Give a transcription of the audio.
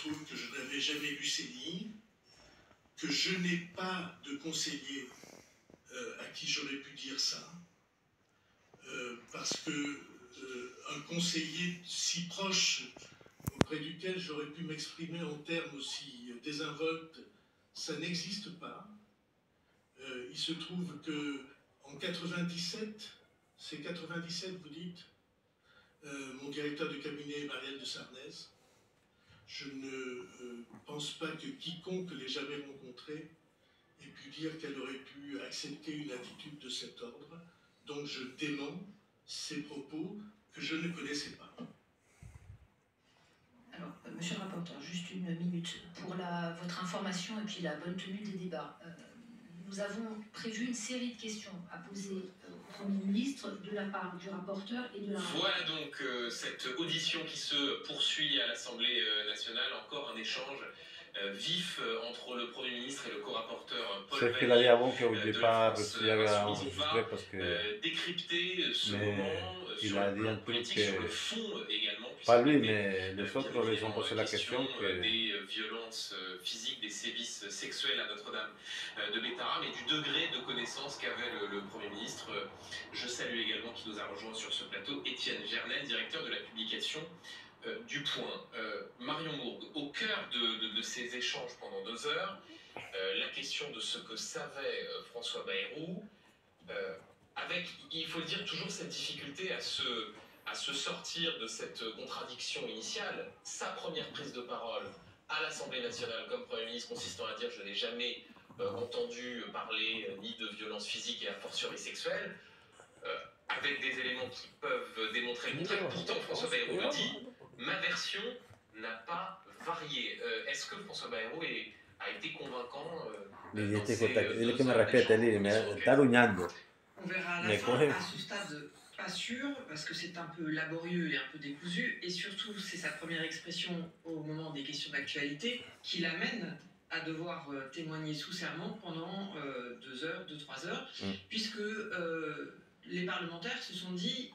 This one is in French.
trouve que je n'avais jamais lu ces lignes, que je n'ai pas de conseiller à qui j'aurais pu dire ça, parce que un conseiller si proche auprès duquel j'aurais pu m'exprimer en termes aussi désinvoltes, ça n'existe pas. Il se trouve que en 97, c'est 97 vous dites, mon directeur de cabinet est Marielle de Sarnez. Je ne pense pas que quiconque l'ait jamais rencontrée ait pu dire qu'elle aurait pu accepter une attitude de cet ordre. Donc je dément ces propos que je ne connaissais pas. Alors, monsieur le rapporteur, juste une minute. Pour votre information et puis la bonne tenue des débats, nous avons prévu une série de questions à poser au Premier ministre de la part du rapporteur et de la rapporteure. Voilà donc cette audition qui se poursuit à l'Assemblée nationale, encore un échange vif entre le Premier ministre et le co-rapporteur Paul C'est qu'il a dit avant qu'au de la départ, France il avait Insoumise. On enregistré va parce que. décrypter ce Mais moment il sur a le dit plan un truc politique, que. sur le fond également. Pas lui, mais les autres les ont posé la question que. Des violences physiques, des sévices sexuels à Notre-Dame de Bétarame et du degré de connaissance qu'avait le Premier ministre. Je salue également qui nous a rejoint sur ce plateau Étienne Gernel, directeur de la publication du Point. Marion Mourgue, au cœur de ces échanges pendant 2 heures, la question de ce que savait François Bayrou, avec, il faut le dire, toujours cette difficulté à se sortir de cette contradiction initiale. Sa première prise de parole à l'Assemblée nationale comme Premier ministre consistant à dire « je n'ai jamais entendu parler ni de violence physique et a fortiori sexuelle », avec des éléments qui peuvent démontrer le contraire. Pourtant, François Bayrou le dit, ma version n'a pas varié. Est-ce que François Bayrou a été convaincant Dile que me respete, me está ruñando. On verra à la fin, à ce stade, pas sûr, parce que c'est un peu laborieux et un peu décousu, et surtout, c'est sa première expression au moment des questions d'actualité qui l'amène à devoir témoigner sous serment pendant 2 heures, 2-3 heures, puisque les parlementaires se sont dit